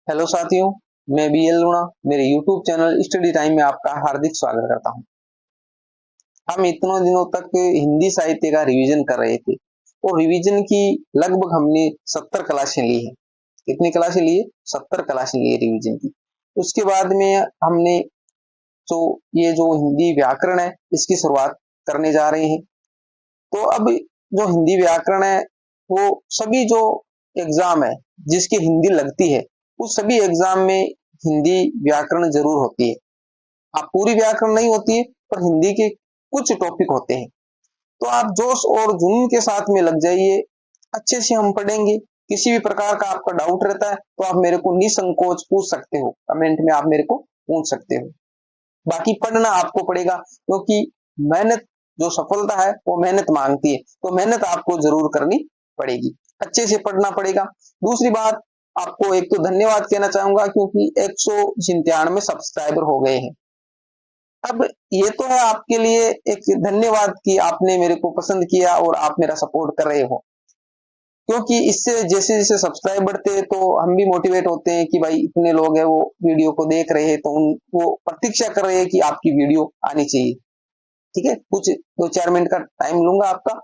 Hello साथियों, मैं BL लूणा मेरे यूट्यूब चैनल स्टडी टाइम में आपका हार्दिक स्वागत करता हूं। हम इतने दिनों तक हिंदी साहित्य का रिवीजन कर रहे थे और रिवीजन की लगभग हमने 70 क्लासें ली हैं। कितनी क्लासें लिए? 70 क्लासें लिए रिवीजन की। उसके बाद में हमने तो ये जो हिंदी व्याकरण है इसकी शुरुआत करने जा रहे हैं। तो अब जो हिंदी व्याकरण है वो सभी जो एग्जाम है जिसकी हिंदी लगती है उस सभी एग्जाम में हिंदी व्याकरण जरूर होती है। आप पूरी व्याकरण नहीं होती है पर हिंदी के कुछ टॉपिक होते हैं। तो आप जोश और जुनून के साथ में लग जाइए, अच्छे से हम पढ़ेंगे। किसी भी प्रकार का आपका डाउट रहता है तो आप मेरे को निसंकोच पूछ सकते हो, कमेंट में आप मेरे को पूछ सकते हो। बाकी पढ़ना आपको पड़ेगा क्योंकि मेहनत जो सफलता है वो मेहनत मांगती है, तो मेहनत आपको जरूर करनी पड़ेगी, अच्छे से पढ़ना पड़ेगा। दूसरी बात, आपको एक तो धन्यवाद कहना चाहूंगा क्योंकि 197 सब्सक्राइबर हो गए हैं। अब ये तो है आपके लिए एक धन्यवाद कि आपने मेरे को पसंद किया और आप मेरा सपोर्ट कर रहे हो, क्योंकि इससे जैसे जैसे सब्सक्राइब बढ़ते हैं तो हम भी मोटिवेट होते हैं कि भाई इतने लोग हैं वो वीडियो को देख रहे हैं, तो वो प्रतीक्षा कर रहे हैं कि आपकी वीडियो आनी चाहिए। ठीक है, कुछ 2-4 मिनट का टाइम लूंगा आपका,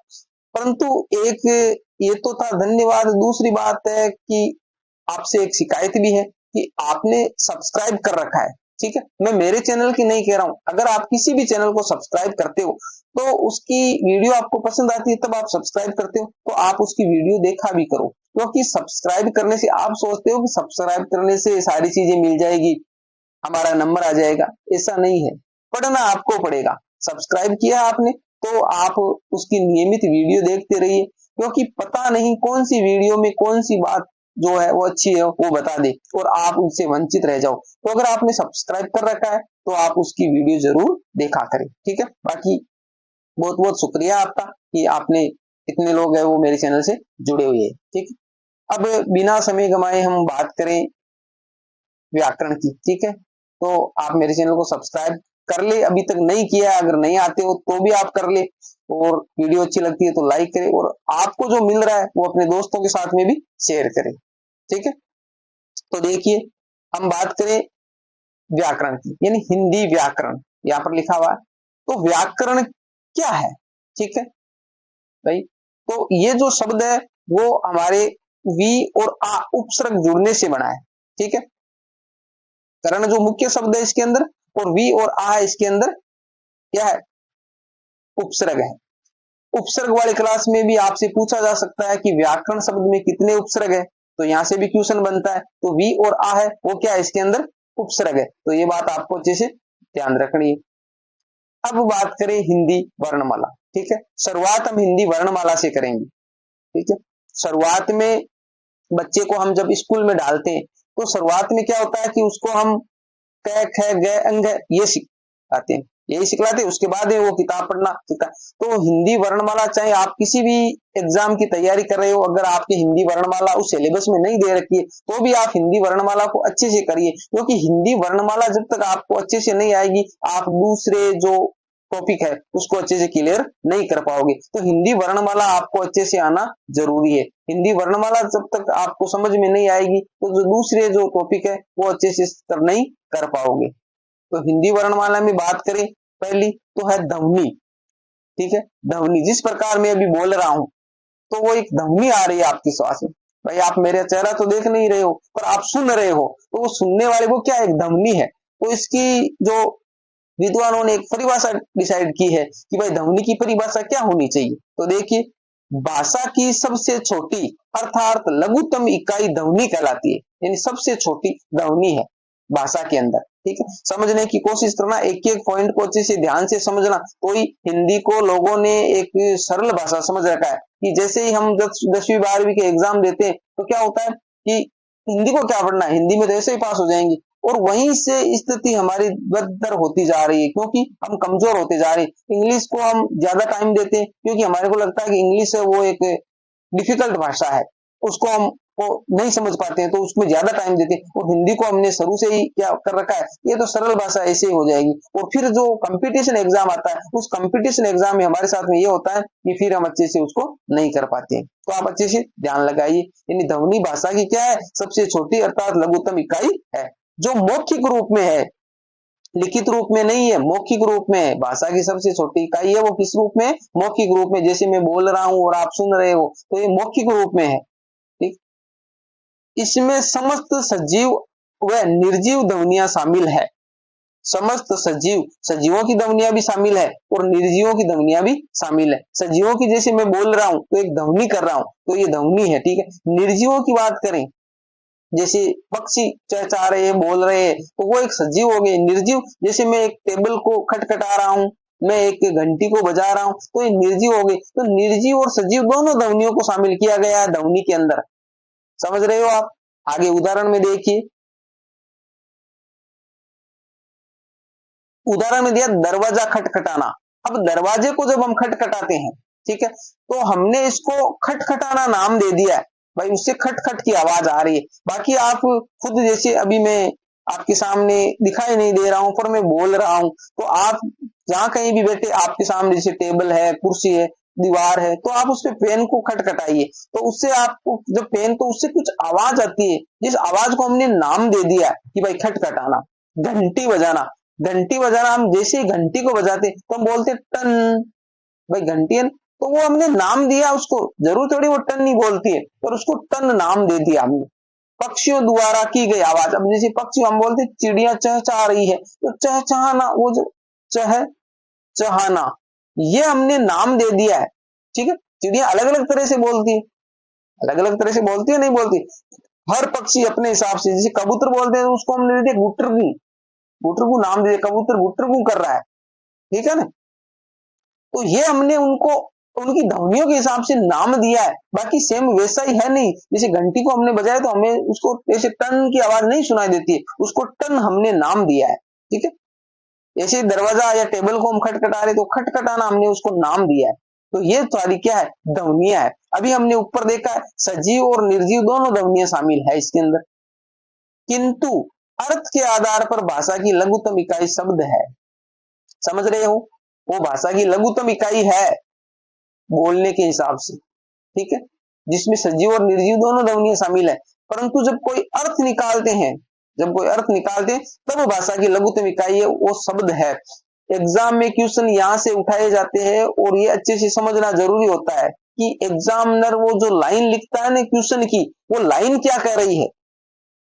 परंतु एक ये तो था धन्यवाद। दूसरी बात है कि आपसे एक शिकायत भी है कि आपने सब्सक्राइब कर रखा है। ठीक है, मैं मेरे चैनल की नहीं कह रहा हूं, अगर आप किसी भी चैनल को सब्सक्राइब करते हो तो उसकी वीडियो आपको पसंद आती है तब आप सब्सक्राइब करते हो, तो आप उसकी वीडियो देखा भी करो। क्योंकि सब्सक्राइब करने से आप सोचते हो कि सब्सक्राइब करने से सारी चीजें मिल जाएगी, हमारा नंबर आ जाएगा, ऐसा नहीं है। पढ़ना आपको पड़ेगा। सब्सक्राइब किया आपने तो आप उसकी नियमित वीडियो देखते रहिए, क्योंकि पता नहीं कौन सी वीडियो में कौन सी बात जो है वो अच्छी है वो बता दे और आप उससे वंचित रह जाओ। तो अगर आपने सब्सक्राइब कर रखा है तो आप उसकी वीडियो जरूर देखा करें। ठीक है, बाकी बहुत बहुत शुक्रिया आपका कि आपने इतने लोग हैं वो मेरे चैनल से जुड़े हुए हैं। ठीक है, अब बिना समय गमाए हम बात करें व्याकरण की। ठीक है, तो आप मेरे चैनल को सब्सक्राइब कर ले, अभी तक नहीं किया, अगर नहीं आते हो तो भी आप कर ले, और वीडियो अच्छी लगती है तो लाइक करें, और आपको जो मिल रहा है वो अपने दोस्तों के साथ में भी शेयर करें। ठीक है, तो देखिए हम बात करें व्याकरण की, यानी हिंदी व्याकरण यहाँ पर लिखा हुआ है। तो व्याकरण क्या है? ठीक है भाई, तो ये जो शब्द है वो हमारे वी और आ उपसर्ग जुड़ने से बना है। ठीक है, करण जो मुख्य शब्द है इसके अंदर, और वी और आ इसके अंदर क्या है? उपसर्ग है। उपसर्ग वाली क्लास में भी आपसे पूछा जा सकता है कि व्याकरण शब्द में कितने उपसर्ग है, तो यहां से भी क्वेश्चन बनता है। तो वी और आ है वो क्या है? इसके अंदर उपसर्ग है, तो ये बात आपको अच्छे से ध्यान रखनी है। अब बात करें हिंदी वर्णमाला। ठीक है, शुरुआत हम हिंदी वर्णमाला से करेंगे। ठीक है, शुरुआत में बच्चे को हम जब स्कूल में डालते हैं तो शुरुआत में क्या होता है कि उसको हम क ख ग अंग ये सिखाते हैं, यही सिखलाते हैं। उसके बाद है वो किताब पढ़ना सीखता। तो हिंदी वर्णमाला, चाहे आप किसी भी एग्जाम की तैयारी कर रहे हो, अगर आपकी हिंदी वर्णमाला उस सिलेबस में नहीं दे रखी है तो भी आप हिंदी वर्णमाला को अच्छे से करिए, क्योंकि हिंदी वर्णमाला जब तक आपको अच्छे से नहीं आएगी आप दूसरे जो टॉपिक है उसको अच्छे से क्लियर नहीं कर पाओगे। तो हिंदी वर्णमाला आपको अच्छे से आना जरूरी है। हिंदी वर्णमाला जब तक आपको समझ में नहीं आएगी तो जो दूसरे जो टॉपिक है वो अच्छे से नहीं कर पाओगे। तो हिंदी वर्णमाला में बात करें, पहली तो है ध्वनि। ठीक है, ध्वनि जिस प्रकार मैं अभी बोल रहा हूं तो वो एक ध्वनि आ रही है आपकी श्वास में। भाई आप मेरा चेहरा तो देख नहीं रहे हो पर आप सुन रहे हो, तो वो सुनने वाले वो क्या, एक ध्वनि है। तो इसकी जो विद्वानों ने एक परिभाषा डिसाइड की है कि भाई ध्वनि की परिभाषा क्या होनी चाहिए। तो देखिए, भाषा की सबसे छोटी अर्थात लघुतम इकाई ध्वनि कहलाती है, यानी सबसे छोटी ध्वनि है भाषा के अंदर। ठीक है, समझने की कोशिश करना, एक एक पॉइंट को अच्छे से ध्यान से समझना। तो ही हिंदी को लोगों ने एक सरल भाषा समझ रखा है कि जैसे ही हम 10वीं 12वीं के एग्जाम देते हैं तो क्या होता है कि हिंदी को क्या पढ़ना है, हिंदी में तो ऐसे ही पास हो जाएंगे, और वहीं से स्थिति हमारी बदतर होती जा रही है क्योंकि हम कमजोर होते जा रहे हैं। इंग्लिश को हम ज्यादा टाइम देते हैं क्योंकि हमारे को लगता है कि इंग्लिश है वो एक डिफिकल्ट भाषा है, उसको हम को नहीं समझ पाते हैं तो उसमें ज्यादा टाइम देते हैं, और हिंदी को हमने शुरू से ही क्या कर रखा है, ये तो सरल भाषा ऐसे ही हो जाएगी। और फिर जो कंपटीशन एग्जाम आता है, उस कंपटीशन एग्जाम में हमारे साथ में ये होता है कि फिर हम अच्छे से उसको नहीं कर पाते हैं। तो आप अच्छे से ध्यान लगाइए, यानी ध्वनि भाषा की क्या है, सबसे छोटी अर्थात लघुत्तम इकाई है, जो मौखिक रूप में है, लिखित रूप में नहीं है, मौखिक रूप में है। भाषा की सबसे छोटी इकाई है, वो किस रूप में है, मौखिक रूप में। जैसे मैं बोल रहा हूं और आप सुन रहे हो, तो ये मौखिक रूप में है। ठीक, इसमें समस्त सजीव व निर्जीव ध्वनियां शामिल है। समस्त सजीव, सजीवों की ध्वनियां भी शामिल है और निर्जीवों की ध्वनियां भी शामिल है। सजीवों की जैसे मैं बोल रहा हूं तो एक ध्वनि कर रहा हूं, तो ये ध्वनि है, ठीक है। निर्जीवों की बात करें, जैसे पक्षी चहचहा रहे हैं, बोल रहे हैं, तो वो एक सजीव हो गए। निर्जीव, जैसे मैं एक टेबल को खटखटा रहा हूं, मैं एक घंटी को बजा रहा हूं, तो ये निर्जीव हो गए। तो निर्जीव और सजीव दोनों ध्वनियों को शामिल किया गया है ध्वनि के अंदर। समझ रहे हो आप? आगे उदाहरण में देखिए, उदाहरण में दिया दरवाजा खटखटाना। अब दरवाजे को जब हम खटखटाते हैं, ठीक है, तो हमने इसको खटखटाना नाम दे दिया है, भाई उससे खटखट की आवाज आ रही है। बाकी आप खुद, जैसे अभी मैं आपके सामने दिखाई नहीं दे रहा हूं पर मैं बोल रहा हूं, तो आप जहां कहीं भी बैठे, आपके सामने जैसे टेबल है, कुर्सी है, दीवार है, तो आप उस पे पेन को खटखटाइए, तो उससे आपको जब पेन, तो उससे कुछ आवाज आती है, जिस आवाज को हमने नाम दे दिया कि भाई खटखटाना। घंटी बजाना, घंटी बजाना, हम जैसे ही घंटी को बजाते तो हम बोलते टन, भाई घंटी है, तो वो हमने नाम दिया उसको, जरूर थोड़ी वो टन नहीं बोलती है, पर उसको टन नाम दे दिया हमने। पक्षियों द्वारा की गई आवाज, अब जैसे पक्षी हम बोलते चिड़िया चहचहा रही है, तो चहचहाना, वो जो चह चहाना, ये हमने नाम दे दिया है, ठीक है। चिड़िया अलग अलग तरह से बोलती है, अलग अलग तरह से बोलती है, नहीं बोलती, हर पक्षी अपने हिसाब से। जैसे कबूतर बोलते हैं, उसको हमने दे दिया गुटरगू, गुटरगू नाम दे दिया, कबूतर गुटरगू कर रहा है, ठीक है ना। तो ये हमने उनको उनकी ध्वनियों के हिसाब से नाम दिया है, बाकी सेम वैसा ही है नहीं। जैसे घंटी को हमने बजाया तो हमें उसको ऐसे टन की आवाज नहीं सुनाई देती है, उसको टन हमने नाम दिया है, ठीक है। ऐसे दरवाजा या टेबल को हम खटखटा रहे तो खटखटाना हमने उसको नाम दिया है। तो ये सारी क्या है, ध्वनियां है। अभी हमने ऊपर देखा है सजीव और निर्जीव दोनों ध्वनियां शामिल है इसके अंदर, किंतु अर्थ के आधार पर भाषा की लघुत्तम इकाई शब्द है। समझ रहे हो? वो भाषा की लघुत्तम इकाई है बोलने के हिसाब से, ठीक है, जिसमें सजीव और निर्जीव दोनों ध्वनियां शामिल है। परंतु जब कोई अर्थ निकालते हैं, जब कोई अर्थ निकालते हैं, तब भाषा की लघुत्तम इकाई है, वो शब्द है। एग्जाम में क्वेश्चन यहां से उठाए जाते हैं, और ये अच्छे से समझना जरूरी होता है कि एग्जामिनर वो जो लाइन लिखता है ना क्वेश्चन की, वो लाइन क्या कह रही है,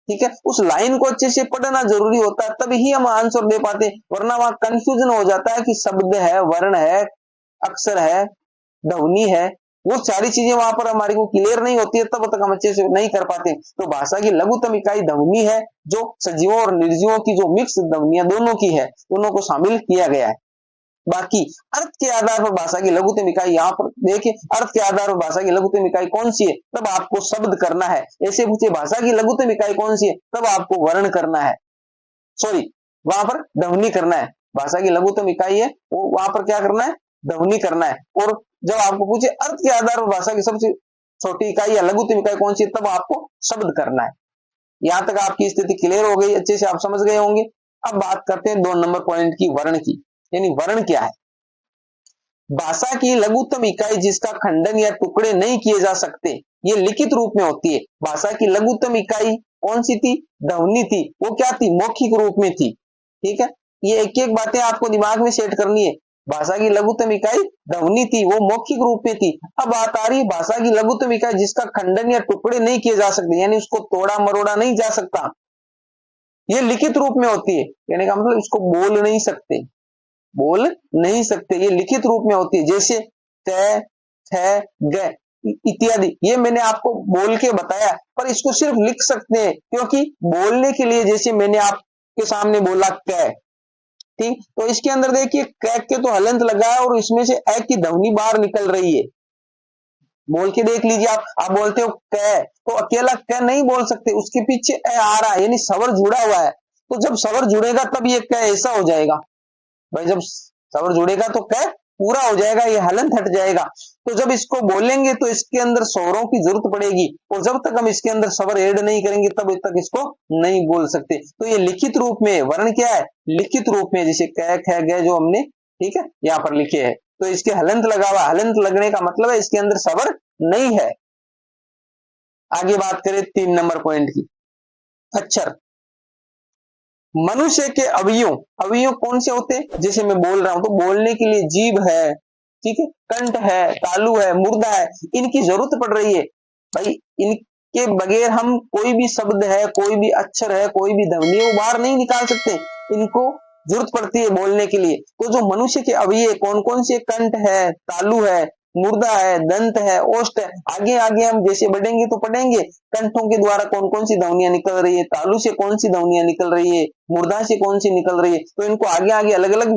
ठीक है, उस लाइन को अच्छे से पढ़ना जरूरी होता है, तभी हम आंसर दे पाते हैं। वरना वहां कंफ्यूजन हो जाता है कि शब्द है, वर्ण है, अक्षर है, ध्वनि है, वो सारी चीजें वहां पर हमारी को क्लियर नहीं होती है, तब तक हम अच्छे से नहीं कर पाते। तो भाषा की लघुत्तम इकाई ध्वनि है, जो सजीवों और निर्जीवों की जो मिक्स ध्वनियां दोनों की है, दोनों को शामिल किया गया है। बाकी अर्थ के आधार पर भाषा की लघुत्तम इकाई, यहाँ पर देखिए अर्थ के आधार पर भाषा की लघुत्तम इकाई कौन सी है, तब आपको शब्द करना है। ऐसे पूछे भाषा की लघुत्तम इकाई कौन सी है, तब आपको वर्ण करना है, सॉरी वहां पर ध्वनि करना है। भाषा की लघुत्तम इकाई है, वो वहां पर क्या करना है, ध्वनि करना है। और जब आपको पूछे अर्थ के आधार पर भाषा की सबसे छोटी इकाई या लघुत्तम इकाई कौन सी है, तब आपको शब्द करना है। यहां तक आपकी स्थिति क्लियर हो गई, अच्छे से आप समझ गए होंगे। अब बात करते हैं 2 नंबर पॉइंट की, वर्ण की। यानी वर्ण क्या है? भाषा की लघुत्तम इकाई जिसका खंडन या टुकड़े नहीं किए जा सकते, ये लिखित रूप में होती है। भाषा की लघुत्तम इकाई कौन सी थी? ध्वनि थी। वो क्या थी? मौखिक रूप में थी, ठीक है। ये एक एक बातें आपको दिमाग में सेट करनी है। भाषा की लघुत्तम इकाई ध्वनि थी, वो मौखिक रूप में थी। अब बात आ रही है भाषा की लघुत्तम इकाई जिसका खंडन या टुकड़े नहीं किए जा सकते, यानी उसको तोड़ा मरोड़ा नहीं जा सकता, ये लिखित रूप में होती है। यानी का मतलब इसको बोल नहीं सकते, बोल नहीं सकते, ये लिखित रूप में होती है। जैसे त, थ, ग इत्यादि, ये मैंने आपको बोल के बताया, पर इसको सिर्फ लिख सकते हैं, क्योंकि बोलने के लिए जैसे मैंने आपके सामने बोला क, ठीक, तो इसके अंदर देखिए क के तो हलंत लगा है और इसमें से ए की ध्वनि बाहर निकल रही है। बोल के देख लीजिए आप बोलते हो क, तो अकेला क नहीं बोल सकते, उसके पीछे ए आ रहा है, यानी स्वर जुड़ा हुआ है। तो जब स्वर जुड़ेगा तब ये क ऐसा हो जाएगा। भाई जब स्वर जुड़ेगा तो क पूरा हो जाएगा, ये हलंत हट जाएगा। तो जब इसको बोलेंगे तो इसके अंदर स्वरों की जरूरत पड़ेगी, और जब तक हम इसके अंदर स्वर ऐड नहीं करेंगे तब तक इसको नहीं बोल सकते। तो ये लिखित रूप में वर्ण क्या है, लिखित रूप में, जैसे क ख ग जो हमने ठीक है यहाँ पर लिखे हैं, तो इसके हलंत लगा हुआ, हलंत लगने का मतलब है इसके अंदर स्वर नहीं है। आगे बात करें 3 नंबर पॉइंट की, अक्षर। मनुष्य के अवयव, अवयव कौन से होते हैं, जैसे मैं बोल रहा हूं तो बोलने के लिए जीभ है, ठीक है, कंठ है, तालु है, मुर्दा है, इनकी जरूरत पड़ रही है भाई। इनके बगैर हम कोई भी शब्द है, कोई भी अक्षर है, कोई भी ध्वनि वो बाहर नहीं निकाल सकते, इनको जरूरत पड़ती है बोलने के लिए। तो जो मनुष्य के अवयव कौन कौन से, कंठ है, तालु है, मुर्दा है, दंत है, ओष्ठ है। आगे आगे हम जैसे बढ़ेंगे तो पढ़ेंगे कंठों के द्वारा कौन कौन सी ध्वनियां निकल रही है, तालु से कौन सी ध्वनियां निकल रही है, मुर्दा से कौन सी निकल रही है। तो इनको आगे आगे अलग अलग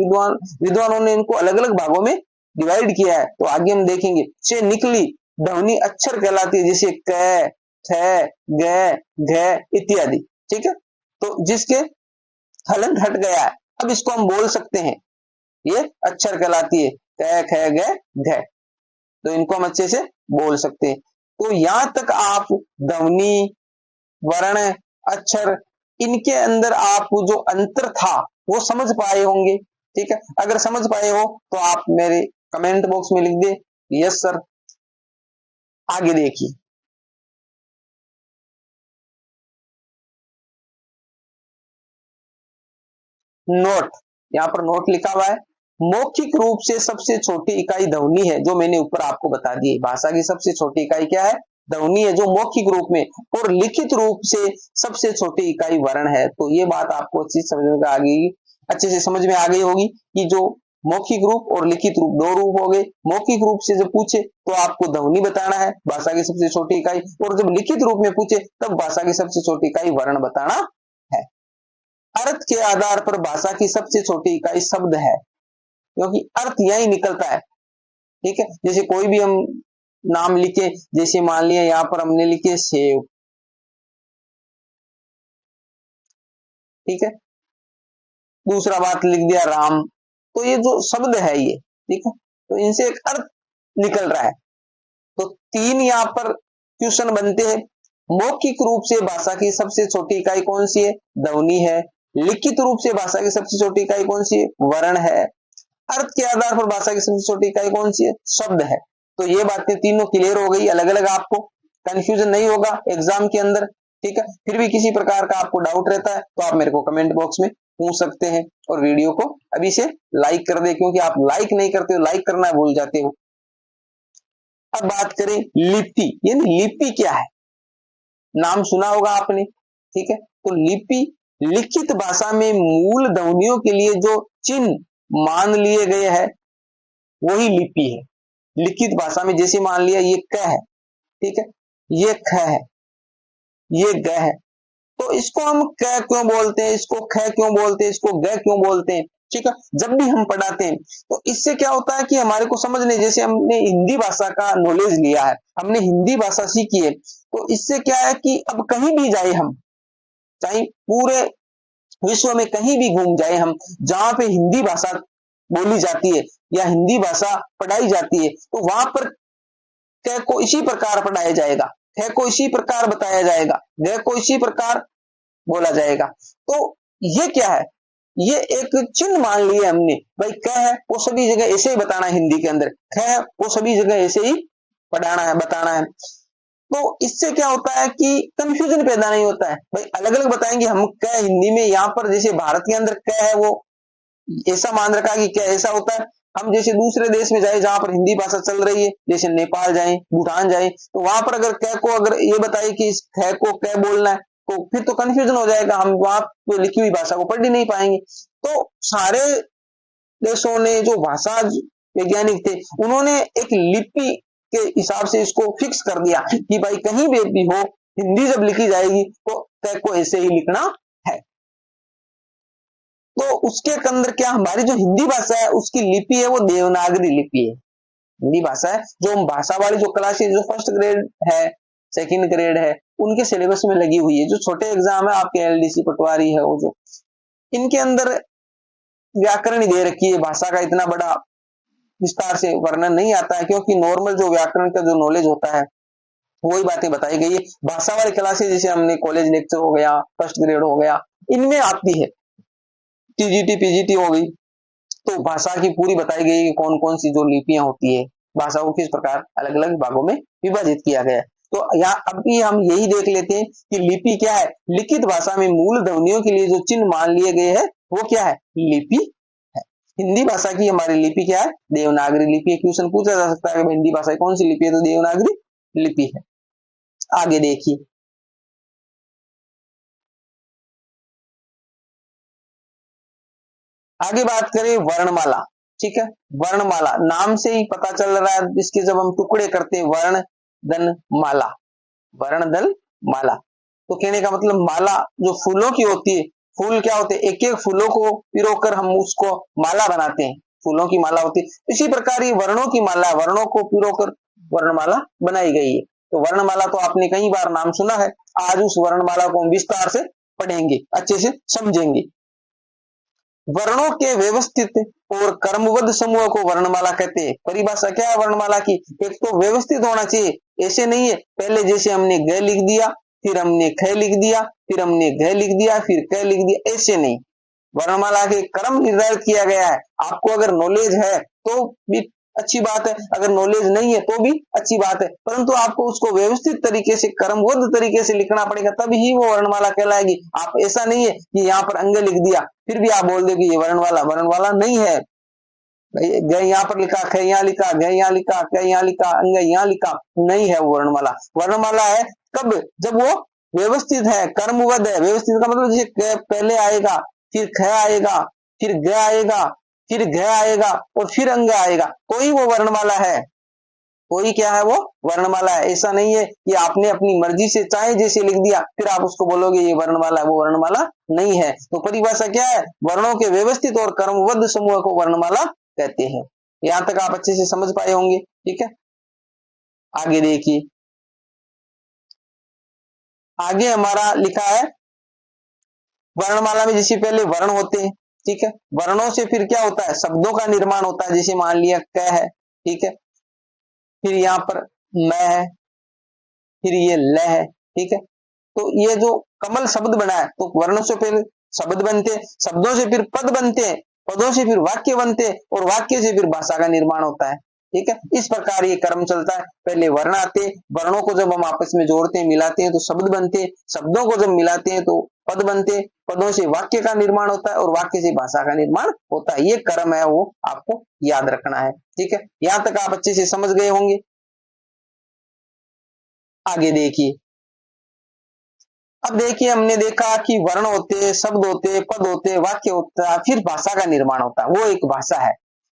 विद्वानों ने इनको अलग अलग भागों में डिवाइड किया है, तो आगे हम देखेंगे। से निकली ध्वनि अक्षर कहलाती है, जैसे क, थ, ग, घ इत्यादि, ठीक है। तो जिसके हलंत हट गया है, अब इसको हम बोल सकते हैं, ये अक्षर कहलाती है, क, ख, ग, घ। तो इनको हम अच्छे से बोल सकते हैं। तो यहां तक आप ध्वनि, वर्ण, अक्षर, इनके अंदर आप जो अंतर था वो समझ पाए होंगे, ठीक है। अगर समझ पाए हो तो आप मेरे कमेंट बॉक्स में लिख दे यस सर। आगे देखिए, नोट, यहां पर नोट लिखा हुआ है, मौखिक रूप से सबसे छोटी इकाई ध्वनि है, जो मैंने ऊपर आपको बता दी। भाषा की सबसे छोटी इकाई क्या है, ध्वनि है, जो मौखिक रूप में, और लिखित रूप से सबसे छोटी इकाई वर्ण है। तो ये बात आपको अच्छी समझ में आ गई, अच्छे से समझ में आ गई होगी कि जो मौखिक रूप और लिखित रूप दो रूप हो गए। मौखिक रूप से जब पूछे तो आपको ध्वनि बताना है, भाषा की सबसे छोटी इकाई, और जब लिखित रूप में पूछे तब भाषा की सबसे छोटी इकाई वर्ण बताना है। अर्थ के आधार पर भाषा की सबसे छोटी इकाई शब्द है, क्योंकि अर्थ यही निकलता है, ठीक है। जैसे कोई भी हम नाम लिखे, जैसे मान लिया यहां पर हमने लिखे सेव, ठीक है, दूसरा बात लिख दिया राम, तो ये जो शब्द है ये, ठीक है, तो इनसे एक अर्थ निकल रहा है। तो 3 यहां पर क्वेश्चन बनते हैं। मौखिक रूप से भाषा की सबसे छोटी इकाई कौन सी है, ध्वनि है। लिखित रूप से भाषा की सबसे छोटी इकाई कौन सी है, वर्ण है। अर्थ के आधार पर भाषा की सबसे छोटी इकाई कौन सी है, शब्द है। तो ये बातें तीनों क्लियर हो गई, अलग अलग आपको कंफ्यूजन नहीं होगा एग्जाम के अंदर, ठीक है। फिर भी किसी प्रकार का आपको डाउट रहता है तो आप मेरे को कमेंट बॉक्स में पूछ सकते हैं, और वीडियो को अभी से लाइक कर दे, क्योंकि आप लाइक नहीं करते हो, लाइक करना भूल जाते हो। अब बात करें लिपि, ये लिपि क्या है, नाम सुना होगा आपने, ठीक है। तो लिपि लिखित भाषा में मूल ध्वनियों के लिए जो चिन्ह मान लिए गए हैं वही लिपि है। लिखित भाषा में जैसे मान लिया ये क है, ठीक है, ये ख है, ये ग है, तो इसको हम क क्यों बोलते हैं, इसको ख क्यों बोलते हैं, इसको ग क्यों बोलते हैं, ठीक है। जब भी हम पढ़ाते हैं तो इससे क्या होता है कि हमारे को समझने, जैसे हमने हिंदी भाषा का नॉलेज लिया है, हमने हिंदी भाषा सीखी है, तो इससे क्या है कि अब कहीं भी जाए हम, चाहे पूरे विश्व में कहीं भी घूम जाए हम, जहां पे हिंदी भाषा बोली जाती है या हिंदी भाषा पढ़ाई जाती है, तो वहां पर क को इसी प्रकार पढ़ाया जाएगा, ख को इसी प्रकार बताया जाएगा, ग को इसी प्रकार बोला जाएगा। तो ये क्या है, ये एक चिन्ह मान लिया हमने, भाई क है वो सभी जगह ऐसे ही बताना है, हिंदी के अंदर ख है वो सभी जगह ऐसे ही पढ़ाना है, बताना है। तो इससे क्या होता है कि कंफ्यूजन पैदा नहीं होता है, भाई अलग अलग बताएंगे हम क हिंदी में, यहाँ पर जैसे भारत के अंदर क है वो ऐसा मान रखा कि क्या ऐसा होता है। हम जैसे दूसरे देश में जाए जहां पर हिंदी भाषा चल रही है, जैसे नेपाल जाए, भूटान जाए, तो वहां पर अगर क को अगर ये बताए कि इस ख को क बोलना है, तो फिर तो कंफ्यूजन हो जाएगा, हम वहां पे लिखी हुई भाषा को पढ़ ही नहीं पाएंगे। तो सारे देशों ने जो भाषा वैज्ञानिक थे उन्होंने एक लिपि के हिसाब से इसको फिक्स कर दिया कि भाई कहीं भी हो हिंदी जब लिखी जाएगी तो क को ऐसे ही लिखना है। तो उसके अंदर क्या, हमारी जो हिंदी भाषा है उसकी लिपि है वो देवनागरी लिपि है। हिंदी भाषा है जो हम भाषा वाली जो क्लासेज जो फर्स्ट ग्रेड है, सेकंड ग्रेड है, उनके सिलेबस में लगी हुई है। जो छोटे एग्जाम है आपके एलडीसी पटवारी है, वो जो इनके अंदर व्याकरण ही दे रखी है, भाषा का इतना बड़ा विस्तार से वर्णन नहीं आता है, क्योंकि नॉर्मल जो व्याकरण का जो नॉलेज होता है वही बातें बताई गई है। भाषा वाली क्लासेस जैसे हमने कॉलेज लेक्चर हो गया, फर्स्ट ग्रेड हो गया, इनमें आती है। टीजीटी पीजीटी हो गई, तो भाषा की पूरी बताई गई कि कौन कौन सी जो लिपियां होती है, भाषा को किस प्रकार अलग अलग भागों में विभाजित किया गया है। तो यहाँ अभी हम यही देख लेते हैं कि लिपि क्या है। लिखित भाषा में मूल ध्वनियों के लिए जो चिन्ह मान लिए गए हैं वो क्या है, लिपि है। हिंदी भाषा की हमारी लिपि क्या है, देवनागरी लिपि। क्वेश्चन पूछा जा सकता है कि हिंदी भाषा कौन सी लिपि है, तो देवनागरी लिपि है। आगे देखिए, आगे बात करें वर्णमाला। ठीक है, वर्णमाला नाम से ही पता चल रहा है, इसके जब हम टुकड़े करते हैं, वर्ण धन माला, वर्ण दल माला, तो कहने का मतलब माला जो फूलों की होती है, फूल क्या होते हैं, एक एक फूलों को पिरोकर हम उसको माला बनाते हैं, फूलों की माला होती है। इसी प्रकार ये वर्णों की माला, वर्णों को पिरोकर वर्णमाला बनाई गई है। तो वर्णमाला तो आपने कई बार नाम सुना है, आज उस वर्णमाला को हम विस्तार से पढ़ेंगे, अच्छे से समझेंगे। वर्णों के व्यवस्थित और क्रमबद्ध समूह को वर्णमाला कहते हैं। परिभाषा क्या है वर्णमाला की, एक तो व्यवस्थित होना चाहिए, ऐसे नहीं है पहले जैसे हमने ग लिख दिया, फिर हमने ख लिख दिया, फिर हमने घ लिख दिया, फिर क लिख दिया, ऐसे नहीं। वर्णमाला के क्रम निर्धारित किया गया है। आपको अगर नॉलेज है तो भी अच्छी बात है, अगर नॉलेज नहीं है तो भी अच्छी बात है, परंतु आपको उसको व्यवस्थित तरीके से क्रमबद्ध तरीके से लिखना पड़ेगा, तभी ही वो वर्णमाला कहलाएगी। आप ऐसा नहीं है कि यहाँ पर अंग लिख दिया फिर भी आप बोल दे कि ये वर्णमाला, वर्णमाला नहीं है। ग यहाँ पर लिखा, ख यहाँ लिखा, घ यहाँ लिखा, क यहाँ लिखा, अंग यहाँ लिखा, नहीं है वो वर्णमाला। वर्णमाला है कब, जब वो व्यवस्थित है, क्रमबद्ध है। व्यवस्थित का मतलब जैसे पहले आएगा, फिर ख आएगा, फिर ग आएगा, फिर घ आएगा और फिर अंग आएगा, तो ही वो वर्णमाला है। कोई क्या है, वो वर्णमाला है। ऐसा नहीं है कि आपने अपनी मर्जी से चाहे जैसे लिख दिया फिर आप उसको बोलोगे ये वर्णमाला, वो वर्णमाला नहीं है। तो परिभाषा क्या है, वर्णों के व्यवस्थित और क्रमबद्ध समूह को वर्णमाला कहते हैं। यहां तक आप अच्छे से समझ पाए होंगे। ठीक है, आगे देखिए, आगे हमारा लिखा है वर्णमाला में जैसे पहले वर्ण होते हैं, ठीक है, वर्णों से फिर क्या होता है, शब्दों का निर्माण होता है। जैसे मान लिया क है, ठीक है, फिर यहाँ पर म है, फिर ये ल है, ठीक है। तो ये जो कमल शब्द बना है, तो वर्णों से फिर शब्द बनते, शब्दों से फिर पद बनते हैं, पदों से फिर वाक्य बनते हैं और वाक्य से फिर भाषा का निर्माण होता है। ठीक है, इस प्रकार ये क्रम चलता है। पहले वर्ण आते, वर्णों को जब हम आपस में जोड़ते हैं, मिलाते हैं तो शब्द बनते, शब्दों को जब मिलाते हैं तो पद बनते, पदों से वाक्य का निर्माण होता है और वाक्य से भाषा का निर्माण होता है। ये क्रम है, वो आपको याद रखना है। ठीक है, यहां तक आप अच्छे से समझ गए होंगे। आगे देखिए, अब देखिए हमने देखा कि वर्ण होते, शब्द होते, पद होते, वाक्य होता है, फिर भाषा का निर्माण होता है, वो एक भाषा है।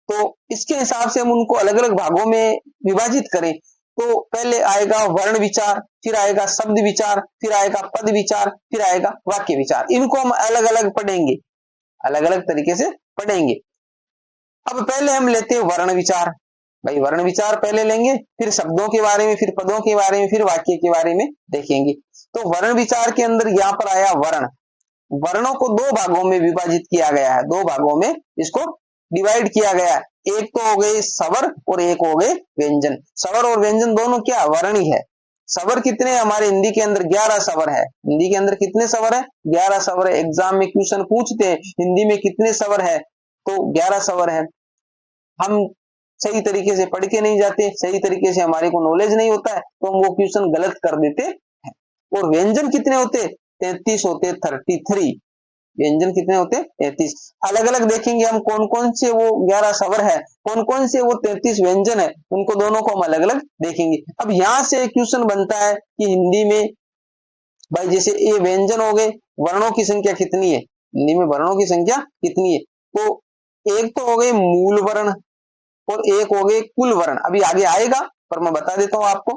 तो इसके हिसाब से हम उनको अलग अलग भागों में विभाजित करें तो पहले आएगा वर्ण विचार, फिर आएगा शब्द विचार, फिर आएगा पद विचार, फिर आएगा वाक्य विचार। इनको हम अलग अलग पढ़ेंगे, अलग अलग तरीके से पढ़ेंगे। अब पहले हम लेते हैं वर्ण विचार। भाई वर्ण विचार पहले लेंगे, फिर शब्दों के बारे में, फिर पदों के बारे में, फिर वाक्य के बारे में देखेंगे। तो वर्ण विचार के अंदर यहाँ पर आया वर्ण। वर्णों को दो भागों में विभाजित किया गया है, दो भागों में इसको डिवाइड किया गया है। एक तो हो गए स्वर और एक हो गए व्यंजन। स्वर और व्यंजन दोनों क्या, वर्ण ही है। स्वर कितने हमारे हिंदी के अंदर 11 स्वर है। हिंदी के अंदर कितने स्वर है, 11 स्वर है। एग्जाम में क्वेश्चन पूछते हैं हिंदी में कितने स्वर है, तो 11 स्वर है। हम सही तरीके से पढ़ के नहीं जाते, सही तरीके से हमारे को नॉलेज नहीं होता है, तो हम वो क्वेश्चन गलत कर देते हैं। और व्यंजन कितने होते, 33 होते, 33। व्यंजन कितने होते, 33। अलग अलग देखेंगे हम कौन कौन से वो 11 स्वर है, कौन कौन से वो 33 व्यंजन है, उनको दोनों को हम अलग अलग देखेंगे। अब यहां से क्वेश्चन बनता है कि हिंदी में भाई जैसे ये व्यंजन हो गए, वर्णों की संख्या कितनी है, हिंदी में वर्णों की संख्या कितनी है, तो एक तो हो गए मूल वर्ण और एक हो गए कुल वर्ण। अभी आगे आएगा पर मैं बता देता हूं आपको।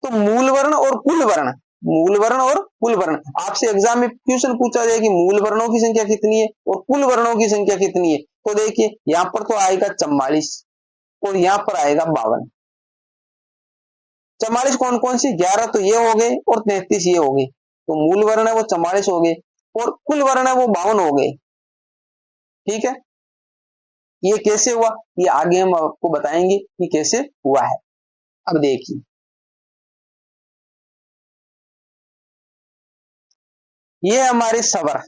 तो मूल वर्ण और कुल वर्ण, मूल वर्ण और कुल वर्ण, आपसे एग्जाम में क्वेश्चन पूछा जाए कि मूल वर्णों की संख्या कितनी है और कुल वर्णों की संख्या कितनी है, तो देखिए यहां पर तो आएगा 44 और यहां पर आएगा 52। 44 कौन कौन सी, 11 तो ये हो गए और 33 ये हो गए। तो मूल वर्ण है वो 44 हो गए और कुल वर्ण है वो 52 हो गए। ठीक है, ये कैसे हुआ, ये आगे हम आपको बताएंगे कि कैसे हुआ है। अब देखिए, ये हमारे स्वर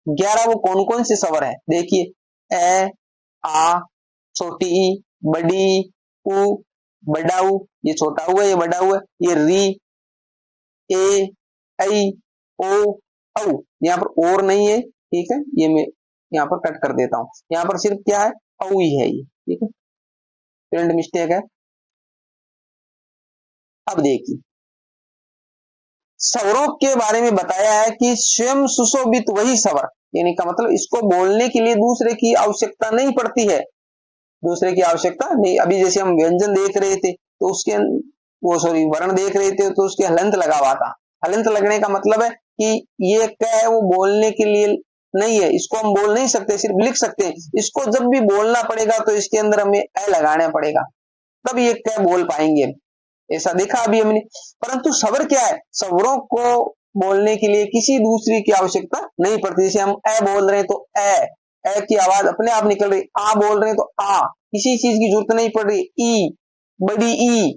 11, वो कौन कौन से स्वर है देखिए, ए, आ, छोटी ई, बड़ी ई, उ, बड़ा उ, ये छोटा हुआ ये बड़ा हुआ, ये री, ए, ऐ, ओ, औ। यहाँ पर और नहीं है, ठीक है, ये मैं यहाँ पर कट कर देता हूं, यहाँ पर सिर्फ क्या है, औ ही है ये, ठीक है, प्रिंट मिस्टेक है। अब देखिए, स्वरों के बारे में बताया है कि स्वयं सुशोभित वही स्वर, यानी का मतलब इसको बोलने के लिए दूसरे की आवश्यकता नहीं पड़ती है, दूसरे की आवश्यकता नहीं। अभी जैसे हम व्यंजन देख रहे थे तो उसके वो सॉरी वर्ण देख रहे थे तो उसके हलंत लगा हुआ था, हलंत लगने का मतलब है कि ये क्या है, वो बोलने के लिए नहीं है, इसको हम बोल नहीं सकते, सिर्फ लिख सकते हैं। इसको जब भी बोलना पड़ेगा तो इसके अंदर हमें ए लगाना पड़ेगा, तब ये क्या बोल पाएंगे, ऐसा देखा अभी हमने। परंतु स्वर क्या है, स्वरों को बोलने के लिए किसी दूसरी की आवश्यकता नहीं पड़ती। जैसे हम ए बोल रहे हैं तो ए की आवाज अपने आप निकल रही, आ बोल रहे हैं तो आ, किसी चीज की जरूरत नहीं पड़ रही, ई, बड़ी ई,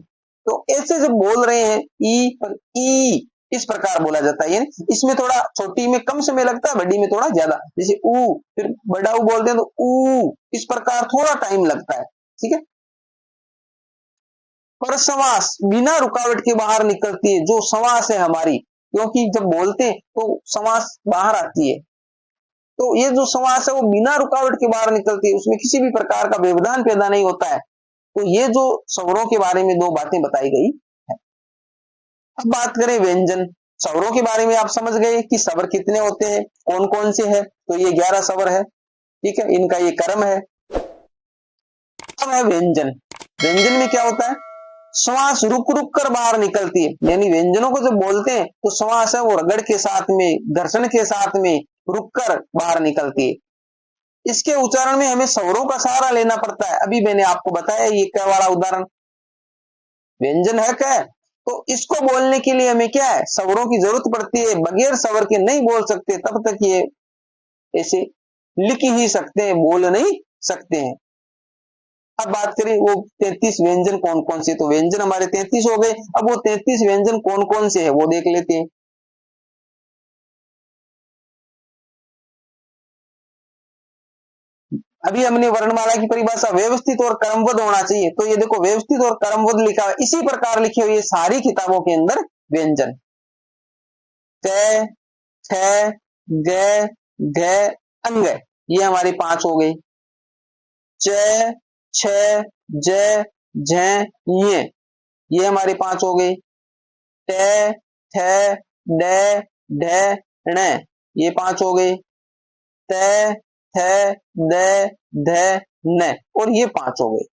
तो ऐसे जब बोल रहे हैं ई और ई, इस प्रकार बोला जाता है। यानी इसमें थोड़ा छोटी में कम समय लगता है, बड़ी में थोड़ा ज्यादा। जैसे ऊ, फिर बड़ा ऊ बोलते हैं तो ऊ, इस प्रकार थोड़ा टाइम लगता है, ठीक है। पर समास बिना रुकावट के बाहर निकलती है, जो समास है हमारी, क्योंकि जब बोलते हैं तो समास बाहर आती है, तो ये जो समास है वो बिना रुकावट के बाहर निकलती है, उसमें किसी भी प्रकार का व्यवधान पैदा नहीं होता है। तो ये जो स्वरों के बारे में दो बातें बताई गई है। अब बात करें व्यंजन, स्वरों के बारे में आप समझ गए कि स्वर कितने होते हैं, कौन कौन से हैं, तो ये 11 स्वर है, ठीक है, इनका ये क्रम है। अब है व्यंजन, व्यंजन में क्या होता है, श्वास रुक रुक कर बाहर निकलती है, यानी व्यंजनों को जब बोलते हैं तो श्वास है वो रगड़ के साथ में, घर्षण के साथ में रुक कर बाहर निकलती है। इसके उच्चारण में हमें स्वरों का सहारा लेना पड़ता है। अभी मैंने आपको बताया ये क्या वाला उदाहरण, व्यंजन है क्या, तो इसको बोलने के लिए हमें क्या है, स्वरों की जरूरत पड़ती है, बगैर स्वर के नहीं बोल सकते, तब तक ये ऐसे लिख ही सकते हैं, बोल नहीं सकते हैं। अब बात करें वो 33 व्यंजन कौन कौन से, तो व्यंजन हमारे 33 हो गए। अब वो 33 व्यंजन कौन कौन से है वो देख लेते हैं। अभी हमने वर्णमाला की परिभाषा व्यवस्थित और क्रमबद्ध होना चाहिए, तो ये देखो व्यवस्थित और क्रमबद्ध लिखा है, इसी प्रकार लिखे हुए सारी किताबों के अंदर व्यंजन, क, ख, ग, घ, अंग, ये हमारी 5 हो गई। च, छ, ज, झ, ये हमारी 5 हो गई। ट, ठ, ड, ढ, ण, ये 5 हो गई। त, थ, द, ध, न, और ये 5 हो गई।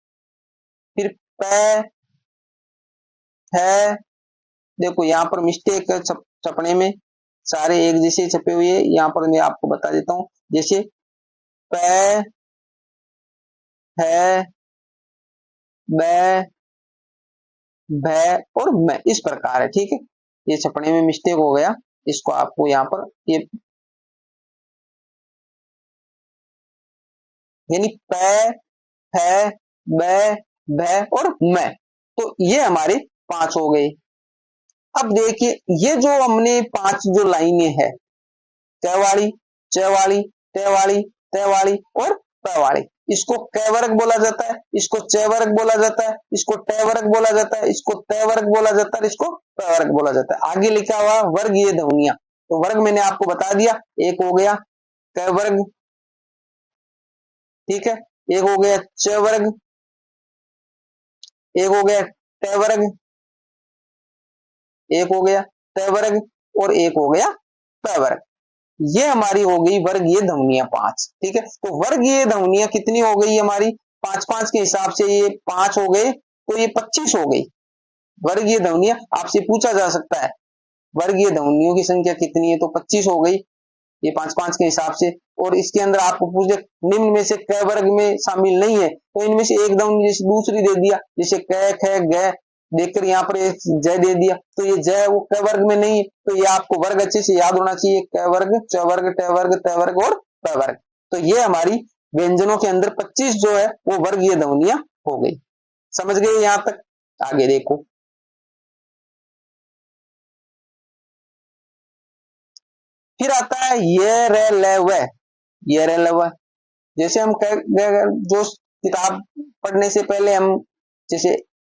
फिर प, थ, देखो यहाँ पर मिस्टेक छपने में, सारे एक जैसे छपे हुए, यहाँ पर मैं आपको बता देता हूं। जैसे प, थ, ब, भ और मैं, इस प्रकार है, ठीक है। ये छपने में मिस्टेक हो गया, इसको आपको यहाँ पर ये, यानी प, फ, ब, भ और मैं, तो ये हमारे 5 हो गए। अब देखिए ये जो हमने 5 जो लाइनें हैं, क वाली, च वाली, ट वाली, त वाली और प वाली, इसको क वर्ग बोला जाता है, इसको च वर्ग बोला जाता है, इसको ट वर्ग बोला जाता है, इसको त वर्ग बोला जाता है, इसको प वर्ग बोला जाता है। आगे लिखा हुआ वर्ग ये ध्वनियां, तो वर्ग मैंने आपको बता दिया, एक हो गया क वर्ग, ठीक है, एक हो गया च वर्ग, एक हो गया ट वर्ग, एक हो गया त वर्ग और एक हो गया प वर्ग। ये हमारी हो गई वर्गीय ध्वनियां 5, ठीक है। तो वर्गीय ध्वनियां कितनी हो गई हमारी, 5 5 के हिसाब से ये 5 हो गए, तो ये 25 हो गई वर्गीय ध्वनियां। आपसे पूछा जा सकता है वर्गीय ध्वनियों की संख्या कितनी है, तो 25 हो गई, ये 5 5 के हिसाब से। और इसके अंदर आपको पूछ दे निम्न में से क वर्ग में शामिल नहीं है, तो इनमें से एक ध्वनि जैसे दूसरी दे दिया, जैसे क, ख, ग, देखकर यहाँ पर एक जय दे दिया, तो ये जय वो क वर्ग में नहीं है, तो ये आपको वर्ग अच्छे से याद होना चाहिए, क वर्ग, च वर्ग, ट वर्ग, त वर्ग और प वर्ग। तो ये हमारी व्यंजनों के अंदर 25 जो है वो वर्गीय ध्वनियां हो गई। समझ गए यहां तक? आगे देखो, फिर आता है ये रे ले वे, ये रे ले वे। जैसे हम जो किताब पढ़ने से पहले हम जैसे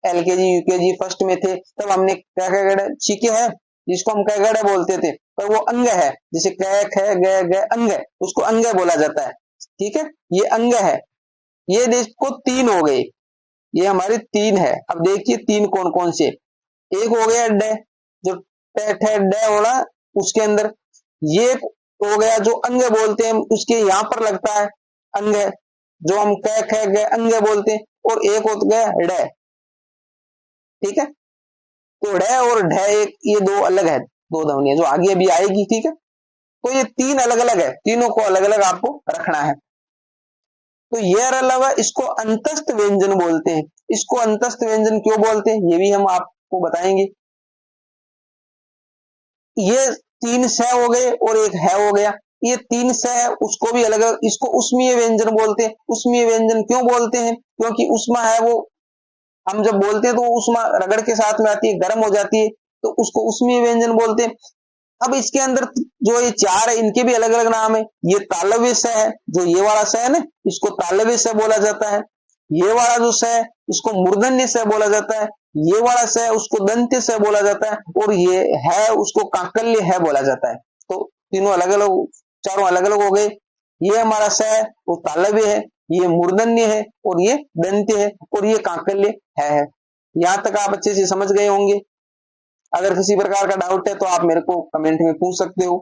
एलकेजी यूकेजी फर्स्ट में थे, तब हमने क्या क्या सीखे हैं, जिसको हम कैगड़े बोलते थे, पर वो अंग है। जैसे कै ख ग ग अंग है, उसको अंग बोला जाता है। ठीक है, ये अंग है। ये देखो तीन हो गए, ये हमारे तीन है। अब देखिए तीन कौन कौन से। एक हो गया डे, जो डे हो रहा उसके अंदर। ये हो गया जो अंग बोलते हैं उसके यहां पर लगता है अंग, जो हम कह ख गए अंग बोलते हैं। और एक हो गया डे। ठीक है, तो डे और ढे एक, ये दो अलग है, दो ध्वनियां जो आगे अभी आएगी। ठीक है, तो ये तीन अलग अलग है, तीनों को अलग अलग आपको रखना है। तो ये अलावा इसको अंतस्थ व्यंजन बोलते हैं। इसको अंतस्थ व्यंजन क्यों बोलते हैं ये भी हम आपको बताएंगे। ये तीन स हो गए और एक है हो गया। ये तीन स है, उसको भी अलग अलग, इसको उष्मीय व्यंजन बोलते हैं। उष्मीय व्यंजन क्यों बोलते हैं? क्योंकि उष्मा है वो, हम जब बोलते हैं तो उष्मा रगड़ के साथ में आती है, गर्म हो जाती है, तो उसको उष्मीय व्यंजन बोलते हैं। अब इसके अंदर जो ये चार है, इनके भी अलग अलग नाम है। ये तालव्य स है, जो ये वाला स है ना, इसको तालव्य स बोला जाता है। ये वाला जो स है, इसको मूर्धन्य स बोला जाता है। ये वाला स है, उसको दंत्य स बोला जाता है। और ये है, उसको काकल्य है बोला जाता है। तो तीनों अलग अलग, चारों अलग अलग हो गए। ये हमारा स है वो तालव्य है, ये मूर्धन्य है, और ये दंत्य है, और ये काकल्य है। यहां तक आप अच्छे से समझ गए होंगे। अगर किसी प्रकार का डाउट है तो आप मेरे को कमेंट में पूछ सकते हो।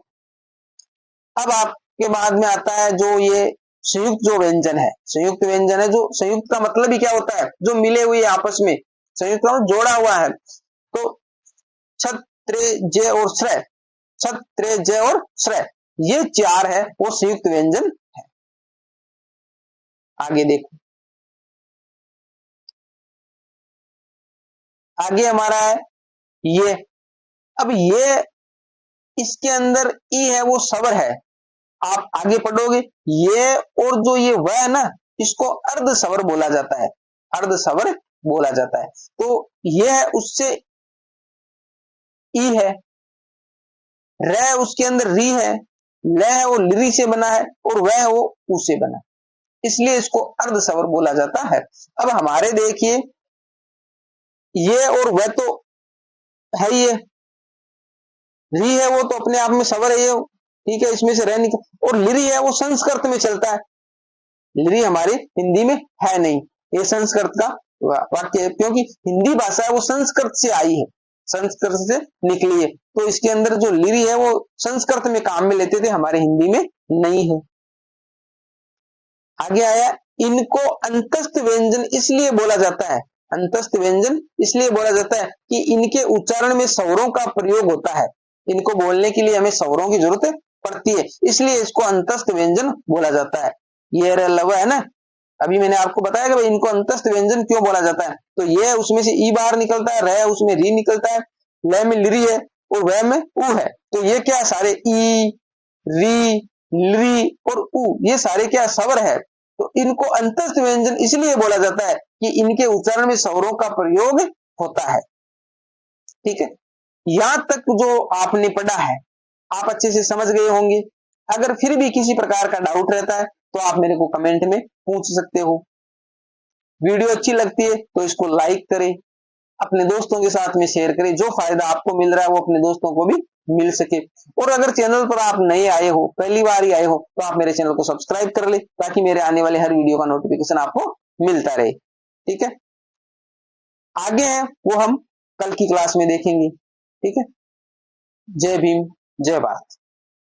अब आपके बाद में आता है जो ये संयुक्त जो व्यंजन है। संयुक्त व्यंजन है, जो संयुक्त का मतलब ही क्या होता है, जो मिले हुए आपस में, संयुक्त का मतलब जोड़ा हुआ है। तो छत त्रे जय और श्रय, छत त्रे जय और श्रय, ये चार है वो संयुक्त व्यंजन है। आगे देखो, आगे हमारा है ये। अब ये इसके अंदर ई है वो स्वर है। आप आगे पढ़ोगे, ये और जो ये वह है ना, इसको अर्ध स्वर बोला जाता है, अर्ध स्वर बोला जाता है। तो यह है उससे ई है, र उसके अंदर री है, ल है वो लिरी से बना है, और वह है वो ऊ से बना, इसलिए इसको अर्ध स्वर बोला जाता है। अब हमारे देखिए, ये और वह तो है, ये री है वो तो अपने आप में स्वर है ये, ठीक है, इसमें से रह निकल। और लिरी है वो संस्कृत में चलता है, लिरी हमारी हिंदी में है नहीं, ये संस्कृत का वाक्य है, क्योंकि हिंदी भाषा है वो संस्कृत से आई है, संस्कृत से निकली है। तो इसके अंदर जो लिरी है वो संस्कृत में काम में लेते थे, हमारे हिंदी में नहीं है। आगे आया, इनको अंतस्थ व्यंजन इसलिए बोला जाता है, अंतस्थ व्यंजन इसलिए बोला जाता है कि इनके उच्चारण में स्वरों का प्रयोग होता है। इनको बोलने के लिए हमें स्वरों की जरूरत पड़ती है, इसलिए इसको अंतस्थ व्यंजन बोला जाता है। ये लव है ना, अभी मैंने आपको बताया कि भाई इनको अंतस्थ व्यंजन क्यों बोला जाता है। तो ये उसमें से ई बाहर निकलता है, रह उसमें री निकलता है, ल में लिरी है, और वह में ऊ है। तो ये क्या सारे ई, री, लिरी और ऊ, ये सारे क्या स्वर है। तो इनको अंतस्थ व्यंजन इसलिए बोला जाता है कि इनके उच्चारण में स्वरों का प्रयोग होता है। ठीक है, यहां तक जो आपने पढ़ा है आप अच्छे से समझ गए होंगे। अगर फिर भी किसी प्रकार का डाउट रहता है तो आप मेरे को कमेंट में पूछ सकते हो। वीडियो अच्छी लगती है तो इसको लाइक करें, अपने दोस्तों के साथ में शेयर करें, जो फायदा आपको मिल रहा है वो अपने दोस्तों को भी मिल सके। और अगर चैनल पर आप नए आए हो, पहली बार ही आए हो, तो आप मेरे चैनल को सब्सक्राइब कर ले, ताकि मेरे आने वाले हर वीडियो का नोटिफिकेशन आपको मिलता रहे। ठीक है, आगे है वो हम कल की क्लास में देखेंगे। ठीक है, जय भीम, जय भारत।